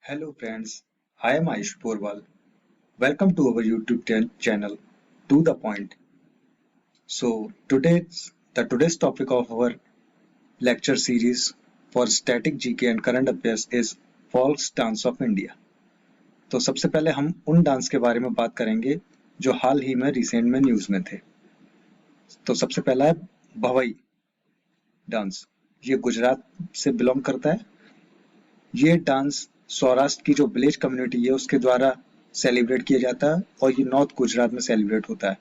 Hello friends, I am Ayush Porwal. Welcome to our YouTube channel, To The Point. So today's topic of our lecture series for static GK and current affairs is folk dance of India. तो सबसे पहले हम उन dance के बारे में बात करेंगे जो हाल ही में रिसेंट में न्यूज में थे। तो सबसे पहला है भवई डांस। ये गुजरात से बिलोंग करता है। ये डांस सौराष्ट्र की जो विलेज कम्युनिटी है उसके द्वारा सेलिब्रेट किया जाता है और ये नॉर्थ गुजरात में सेलिब्रेट होता है।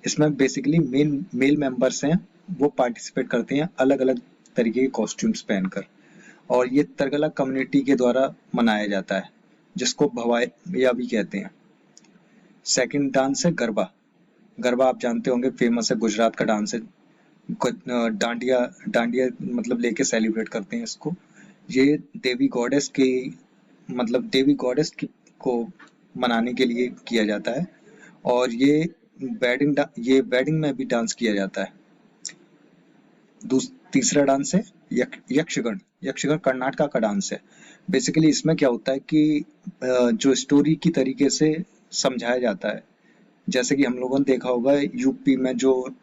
इसमें बेसिकली मेल मेंबर्स हैं, वो पार्टिसिपेट करते हैं अलग अलग तरीके के कॉस्ट्यूम्स पहनकर और ये तरगला कम्युनिटी के द्वारा मनाया जाता है जिसको भवाइया भी कहते हैं। सेकंड डांस है गरबा। गरबा आप जानते होंगे, फेमस है, गुजरात का डांस है। डांडिया डांडिया मतलब लेके सेलिब्रेट करते हैं इसको। ये देवी गॉडेस को मनाने के लिए किया जाता है और ये वेडिंग में भी डांस किया जाता है। तीसरा डांस है यक्षगण। यक्षगण कर्नाटका का डांस है। बेसिकली इसमें क्या होता है कि जो स्टोरी की तरीके से समझाया जाता है, जैसे कि हम लोगों ने देखा होगा यूपी में जो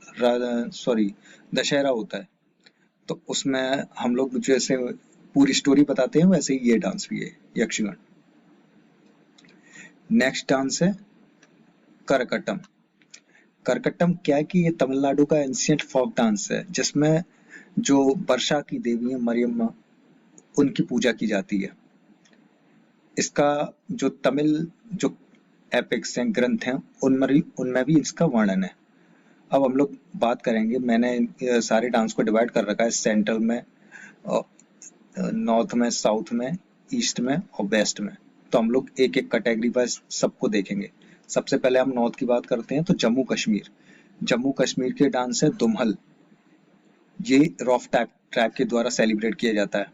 दशहरा होता है तो उसमें हम लोग जैसे पूरी स्टोरी बताते हैं वैसे ही ये डांस भी है, यक्षगण। नेक्स्ट डांस है करकट्टम। करकट्टम क्या है कि ये तमिलनाडु का एंशिएंट फोक डांस है जिसमें जो वर्षा की देवी है मरियम्मा, उनकी पूजा की जाती है। इसका जो तमिल जो एपिक्स हैं, ग्रंथ हैं, उनमें भी इसका वर्णन है। अब हम लोग बात करेंगे, मैंने सारे डांस को डिवाइड कर रखा है सेंट्रल में, नॉर्थ में, साउथ में, ईस्ट में और वेस्ट में। तो हम लोग एक एक कैटेगरी वाइज सबको देखेंगे। सबसे पहले हम नॉर्थ की बात करते हैं तो जम्मू कश्मीर के डांस है दुमहल। ये रॉफ ट्रैप के द्वारा सेलिब्रेट किया जाता है।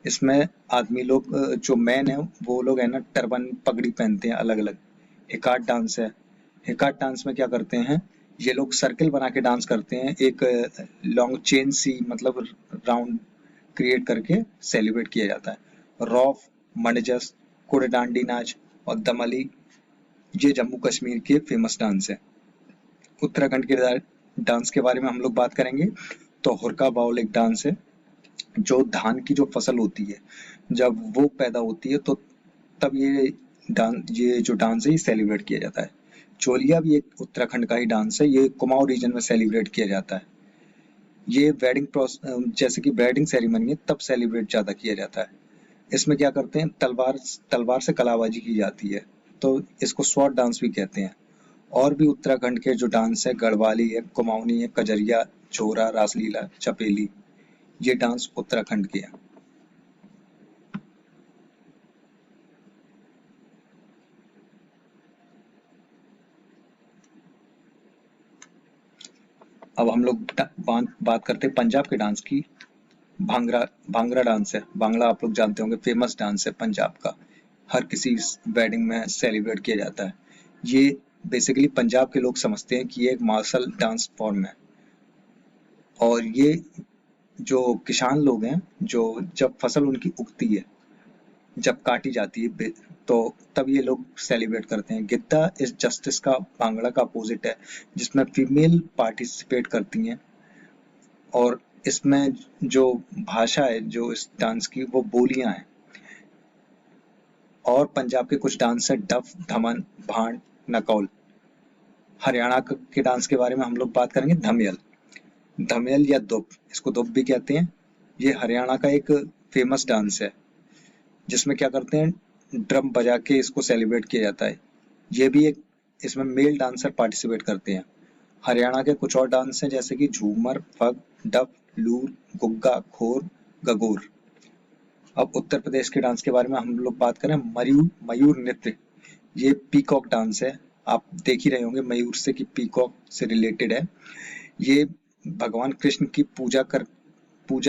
इसमें आदमी लोग जो मैन है वो लोग है ना टर्बन पगड़ी पहनते हैं अलग अलग। हिकाट डांस है। हिकाट डांस में क्या करते हैं, ये लोग सर्किल बना के डांस करते हैं, एक लॉन्ग चेन सी मतलब राउंड क्रिएट करके सेलिब्रेट किया जाता है। रॉफ, मंडजस, कुड़डांडी नाच और दमली ये जम्मू कश्मीर के फेमस डांस है। उत्तराखंड के डांस के बारे में हम लोग बात करेंगे तो हुरका बाउल एक डांस है। जो धान की जो फसल होती है जब वो पैदा होती है तो तब ये जो डांस है ये सेलिब्रेट किया जाता है। चोलिया भी एक उत्तराखंड का ही डांस है। ये कुमाऊं रीजन में सेलिब्रेट किया जाता है। ये जैसे कि वेडिंग सेरेमनी है तब सेलिब्रेट ज्यादा किया जाता है। इसमें क्या करते हैं, तलवार से कलाबाजी की जाती है तो इसको स्वॉर्ड डांस भी कहते हैं। और भी उत्तराखंड के जो डांस है, गढ़वाली है, कुमाऊनी है, कजरिया, छोरा, रासलीला, चपेली, ये डांस उत्तराखंड के हैं। अब हम लोग बात करते हैं पंजाब के डांस की। भांगड़ा डांस है। भांगड़ा आप लोग जानते होंगे, फेमस डांस है पंजाब का। हर किसी वेडिंग में सेलिब्रेट किया जाता है। ये बेसिकली पंजाब के लोग समझते हैं कि ये एक मार्शल डांस फॉर्म है। और ये जो किसान लोग हैं, जो जब फसल उनकी उगती है, जब काटी जाती है तो तब ये लोग सेलिब्रेट करते हैं। गिद्दा इस जस्टिस का भांगड़ा का अपोजिट है जिसमें फीमेल पार्टिसिपेट करती हैं। और इसमें जो भाषा है जो इस डांस की वो बोलियां हैं। और पंजाब के कुछ डांस है डफ, धमन, भांड, नकौल। हरियाणा के डांस के बारे में हम लोग बात करेंगे धमियल या दुप, इसको दुप भी कहते हैं। ये हरियाणा का एक फेमस डांस है जिसमें क्या करते हैं, ड्रम बजा के इसको सेलिब्रेट किया जाता है। ये भी एक, इसमें मेल डांसर पार्टिसिपेट करते हैं। हरियाणा के कुछ और डांस हैं जैसे कि झूमर, फग, डफ, लूर, गुग्गा, खोर, गगोर। अब उत्तर प्रदेश के डांस के बारे में हम लोग बात करें, मयूर नृत्य। ये पीकॉक डांस है। आप देख ही रहे होंगे मयूर से कि पीकॉक से रिलेटेड है। ये भगवान कृष्ण की पूजा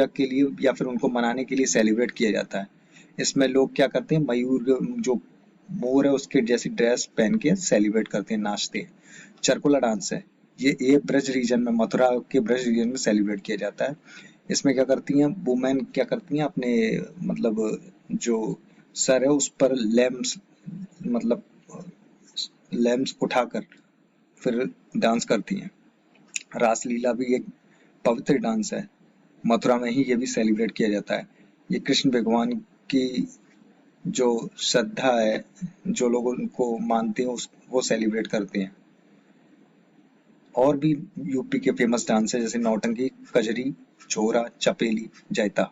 के लिए या फिर उनको मनाने के लिए सेलिब्रेट किया जाता है। इसमें लोग क्या करते हैं, मयूर जो मोर है उसके जैसी ड्रेस पहन के सेलिब्रेट करते हैं, नाचते हैं। चरकुला डांस है। ये ब्रज रीजन में, मथुरा के ब्रज रीजन में सेलिब्रेट किया जाता है। इसमें क्या करती हैं वुमेन, क्या करती हैं अपने मतलब जो सर है उस पर लैम्प्स मतलब लैम्प्स उठाकर फिर डांस करती हैं। रासलीला भी एक पवित्र डांस है, मथुरा में ही ये भी सेलिब्रेट किया जाता है। ये कृष्ण भगवान की जो श्रद्धा है, जो लोग उनको मानते हैं वो सेलिब्रेट करते हैं। और भी यूपी के फेमस डांस है जैसे नौटंकी, कजरी, छोरा, चपेली, जैता।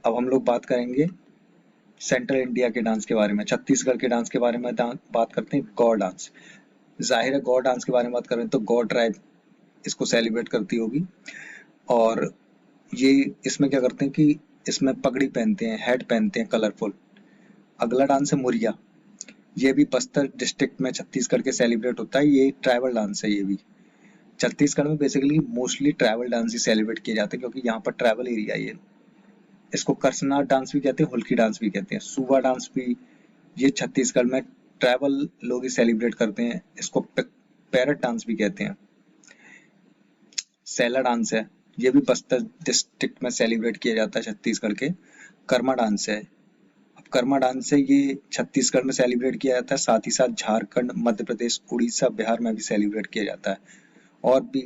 अब हम लोग बात करेंगे सेंट्रल इंडिया के डांस के बारे में, छत्तीसगढ़ के डांस के बारे में बात करते हैं। गौर डांस, जाहिर है गौर डांस के बारे में बात करें तो गौर ट्राइब इसको सेलिब्रेट करती होगी। और ये इसमें क्या करते हैं कि इसमें पगड़ी पहनते हैं, हैट पहनते हैं कलरफुल। अगला डांस है मुरिया, ये भी बस्तर डिस्ट्रिक्ट में छत्तीसगढ़ के सेलिब्रेट होता है। ये ट्राइबल डांस है। ये भी छत्तीसगढ़ में बेसिकली मोस्टली ट्राइबल डांस ही सेलिब्रेट किए जाते हैं क्योंकि यहाँ पर ट्राइबल एरिया है। इसको करसनार डांस भी कहते हैं, हुल्की डांस भी कहते हैं, सुबा डांस भी। ये छत्तीसगढ़ में ट्राइबल लोग ही सेलिब्रेट करते हैं। इसको पैरट डांस भी कहते हैं। सैला डांस है, ये भी बस्तर डिस्ट्रिक्ट में सेलिब्रेट किया जाता है छत्तीसगढ़ के। कर्मा डांस है, अब कर्मा डांस है ये छत्तीसगढ़ में सेलिब्रेट किया जाता है, साथ ही साथ झारखंड, मध्य प्रदेश, उड़ीसा, बिहार में भी सेलिब्रेट किया जाता है। और भी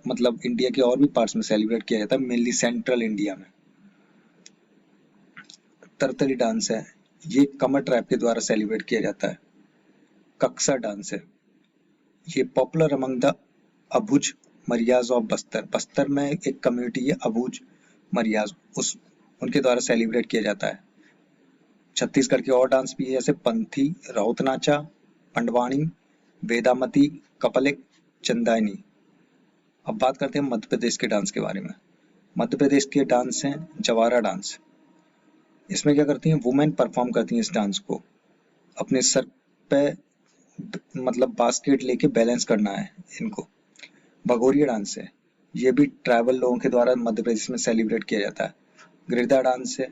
मतलब इंडिया के और भी पार्ट्स में सेलिब्रेट किया जाता है, मेनली सेंट्रल इंडिया में। तरतली डांस है, ये कमर ट्राइब के द्वारा सेलिब्रेट किया जाता है। कक्सा डांस है, ये popular among the Abujh Marias of Bastar. Bastar में एक कम्युनिटी है अबुझ मरियाज, उनके द्वारा सेलिब्रेट किया जाता है। छत्तीसगढ़ के और डांस भी है जैसे पंथी, राउत नाचा, पंडवाणी, वेदामती, कपलिक, चंदायनी। अब बात करते हैं मध्य प्रदेश के डांस के बारे में। मध्य प्रदेश के डांस हैं जवारा डांस। इसमें क्या करती हैं, वुमेन परफॉर्म करती हैं इस डांस को। अपने सर पे मतलब बास्केट लेके बैलेंस करना है इनको। भगोरिया डांस है, ये भी ट्राइबल लोगों के द्वारा मध्य प्रदेश में सेलिब्रेट किया जाता है। गिरधा डांस है,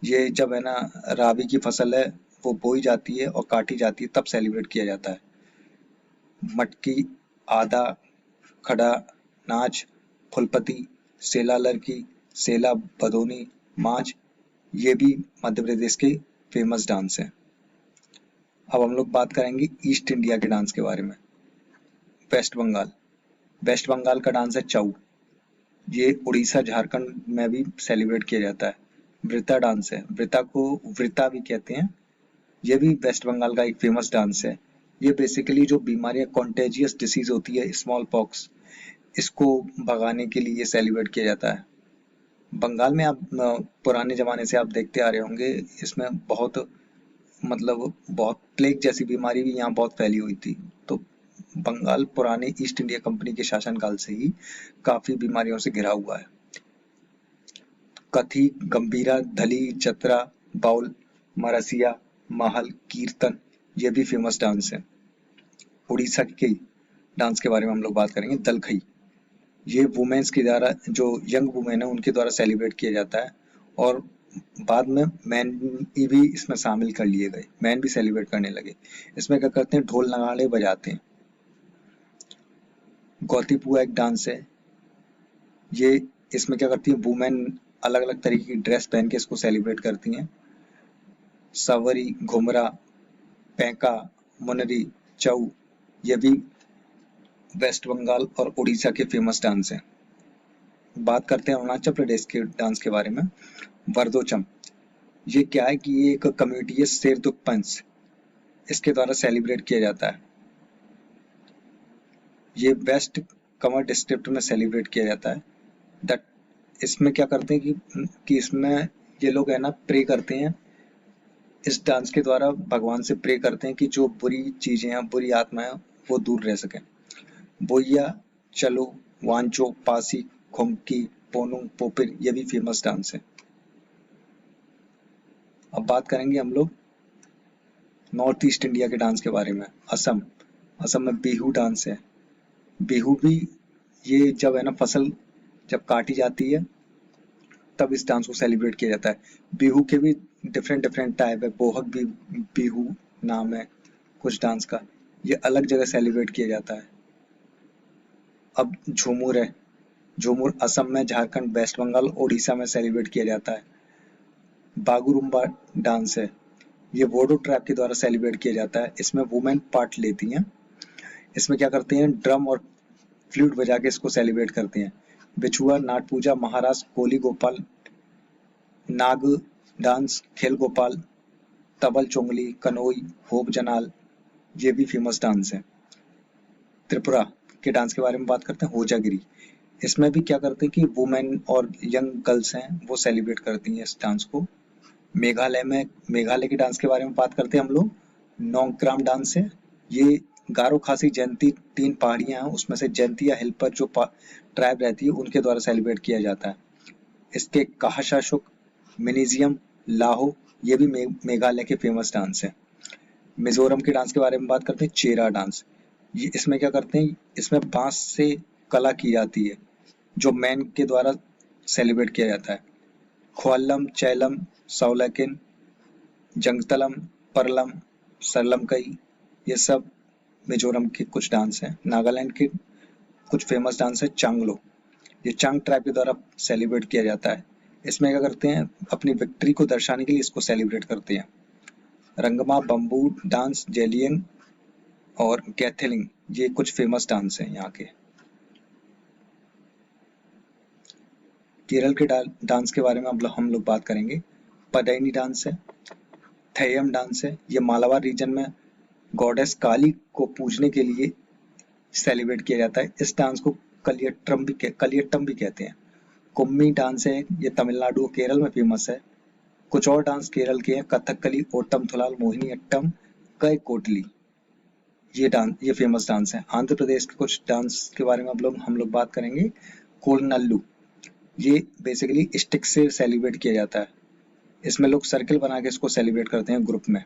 ये जब है ना राबी की फसल है वो बोई जाती है और काटी जाती है तब सेलिब्रेट किया जाता है। मटकी, आधा, खड़ा नाच, फुलपति, सेला लड़की, सेला भदोनी, माच, ये भी मध्य प्रदेश के फेमस डांस हैं। अब हम लोग बात करेंगे ईस्ट इंडिया के डांस के बारे में। वेस्ट बंगाल, वेस्ट बंगाल का डांस है छऊ, ये उड़ीसा, झारखंड में भी सेलिब्रेट किया जाता है। वृता डांस है, वृता को वृता भी कहते हैं, ये भी वेस्ट बंगाल का एक फेमस डांस है। ये बेसिकली जो बीमारियां कॉन्टेजियस डिसीज होती है, स्मॉल पॉक्स, इसको भगाने के लिए सेलिब्रेट किया जाता है। बंगाल में आप पुराने जमाने से आप देखते आ रहे होंगे, इसमें बहुत मतलब बहुत प्लेग जैसी बीमारी भी यहाँ बहुत फैली हुई थी। तो बंगाल पुराने ईस्ट इंडिया कंपनी के शासनकाल से ही काफी बीमारियों से घिरा हुआ है। कथी, गंभीरा, धली, जतरा, बाउल, मरसिया, महल, कीर्तन, ये भी फेमस डांस है। उड़ीसा के डांस के बारे में हम लोग बात करेंगे। दलखई, ये वुमेन्स के द्वारा, जो यंग वुमेन है उनके द्वारा सेलिब्रेट किया जाता है। और बाद में मैन भी इसमें शामिल कर लिए गए, मैन भी सेलिब्रेट करने लगे। इसमें क्या करते हैं, ढोल नगाड़े बजाते हैं। गौतीपुआ एक डांस है, ये इसमें क्या करती है, वुमेन अलग अलग तरीके की ड्रेस पहन के इसको सेलिब्रेट करती हैं। सवरी, घुमरा, पैंका, मुनरी, चऊ, ये भी वेस्ट बंगाल और उड़ीसा के फेमस डांस हैं। बात करते हैं अरुणाचल प्रदेश के डांस के बारे में। वरदोचम, ये क्या है कि ये एक कम्युनिटी है शेरदुक पंच, इसके द्वारा सेलिब्रेट किया जाता है। ये वेस्ट कमर डिस्ट्रिक्ट में सेलिब्रेट किया जाता है। दैट इसमें क्या करते हैं कि इसमें ये लोग है ना प्रे करते हैं। इस डांस के द्वारा भगवान से प्रे करते हैं कि जो बुरी चीजें हैं, बुरी आत्माएं वो दूर रह सकें। बोइया, चलो, वांचो, पासी, खुमकी, पोनुंग, पोपिर, ये भी फेमस डांस है। अब बात करेंगे हम लोग नॉर्थ ईस्ट इंडिया के डांस के बारे में। असम, असम में बिहू डांस है। बिहू भी ये जब है ना फसल जब काटी जाती है तब इस डांस को सेलिब्रेट किया जाता है। बिहू के भी डिफरेंट डिफरेंट टाइप है, बोहक भी बिहू नाम है कुछ डांस का, ये अलग जगह सेलिब्रेट किया जाता है। अब झूमुर है, झूमुर असम में, झारखंड, वेस्ट बंगाल, उड़ीसा में सेलिब्रेट किया जाता है। बागुरुम्बा डांस है, ये बोडो ट्राइब के द्वारा सेलिब्रेट किया जाता है। इसमें वुमेन पार्ट लेती हैं। इसमें क्या करते हैं, ड्रम और फ्लूट बजा के इसको सेलिब्रेट करते हैं। बिछुआ, नाट पूजा, महाराष्ट्र, कोली गोपाल, नाग डांस, खेल गोपाल, तबल चोंगली, कनोई, होप जनाल, ये भी फेमस डांस है। त्रिपुरा के डांस के बारे में बात करते हैं, होजागिरी। इसमें भी क्या करते हैं कि वुमेन और यंग गर्ल्स हैं वो सेलिब्रेट करती हैं इस डांस को। मेघालय के डांस के बारे में बात करते हैं हम लोग, नोंगक्राम डांस है। ये गारो खासी जयंती 3 पहाड़ियां हैं, उसमें से जयंतिया हिल पर जो ट्राइब रहती है उनके द्वारा सेलिब्रेट किया जाता है। इसके काहाशाशुक, मिनीजियम, लाहो, ये भी मेघालय के फेमस डांस है। मिजोरम के डांस के बारे में बात करते हैं, चेरा डांस। ये इसमें क्या करते हैं, इसमें बांस से कला की जाती है जो मैन के द्वारा सेलिब्रेट किया जाता है। ख्वालम, चैलम, सौलकिन, जंगतलम, परलम, सरलमकई, ये सब मिजोरम के कुछ डांस हैं। नागालैंड के कुछ फेमस डांस है, चांगलो, ये चांग ट्राइब के द्वारा सेलिब्रेट किया जाता है। इसमें क्या करते हैं, अपनी विक्ट्री को दर्शाने के लिए इसको सेलिब्रेट करते हैं। रंगमा, बम्बू डांस, जेलियन और गैथलिंग, ये कुछ फेमस डांस हैं यहाँ के। केरल के डांस के बारे में हम लोग बात करेंगे। पदैनी डांस है, थेयम डांस है, ये मालाबार रीजन में गॉडेस काली को पूजने के लिए सेलिब्रेट किया जाता है। इस डांस को कलियट्टम भी कहते हैं। कुम्मी डांस है, ये तमिलनाडु केरल में फेमस है। कुछ और डांस केरल के हैं, कथकली, ओटम थुलाल, मोहिनी अट्टम, कई कोटली, ये फेमस डांस है। आंध्र प्रदेश के कुछ डांस के बारे में हम लोग बात करेंगे। कोलनल्लू, ये बेसिकली स्टिक से सेलिब्रेट किया जाता है। इसमें लोग सर्कल बना के इसको सेलिब्रेट करते हैं ग्रुप में।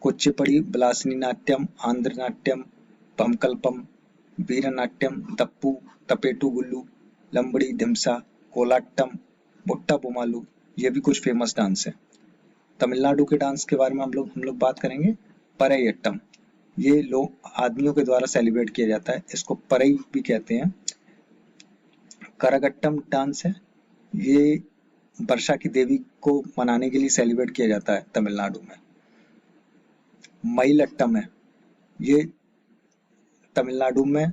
कुचिपुड़ी, बिलासनी नाट्यम, आंध्र नाट्यम, पमकल्पम, वीरनाट्यम, दप्पू, तपेटू गुल्लू, लंबड़ी, धिमसा, कोलाट्टम, बुट्टा बोमालू, ये भी कुछ फेमस डांस है। तमिलनाडु के डांस के बारे में हम लोग बात करेंगे। परैयट्टम, ये लोग आदमियों के द्वारा सेलिब्रेट किया जाता है, इसको परई भी कहते हैं। करगट्टम डांस है, ये वर्षा की देवी को मनाने के लिए सेलिब्रेट किया जाता है तमिलनाडु में। मयिलट्टम है, ये तमिलनाडु में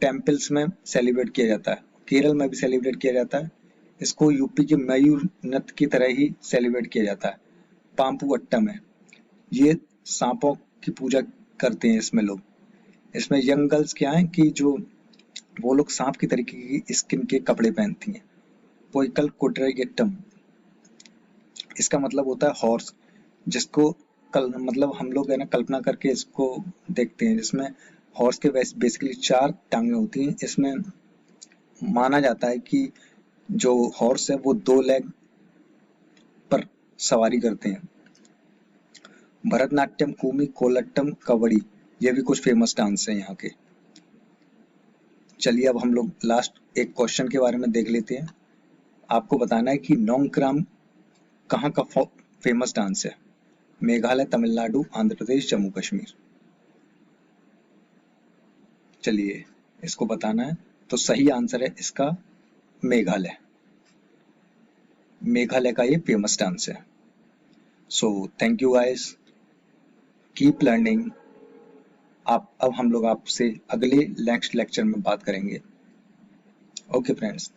टेम्पल्स में सेलिब्रेट किया जाता है, केरल में भी सेलिब्रेट किया जाता है। इसको यूपी के मयूर नृत्य की तरह ही सेलिब्रेट किया जाता है। पाम्पू अट्टम है, ये सांपों की पूजा करते हैं इसमें लोग। इसमें यंग गर्ल्स क्या है कि जो वो लोग सांप की तरीके की स्किन के कपड़े पहनती हैं। पोइकल कुड्रेगेट्टम, इसका मतलब होता है हॉर्स, जिसको मतलब हम लोग है ना कल्पना करके इसको देखते हैं, जिसमें हॉर्स के बेसिकली 4 टांगें होती हैं। इसमें माना जाता है कि जो हॉर्स है वो 2 लेग पर सवारी करते हैं। भरतनाट्यम, कुमी, कोलट्टम, कबड्डी, ये भी कुछ फेमस डांस हैं यहाँ के। चलिए अब हम लोग लास्ट एक क्वेश्चन के बारे में देख लेते हैं। आपको बताना है कि नोंगक्राम कहाँ का फेमस डांस है। मेघालय, तमिलनाडु, आंध्र प्रदेश, जम्मू कश्मीर। चलिए इसको बताना है, तो सही आंसर है इसका मेघालय। मेघालय का ये फेमस डांस है। So thank you guys, keep learning. अब हम लोग आपसे अगले नेक्स्ट लेक्चर में बात करेंगे। Okay friends.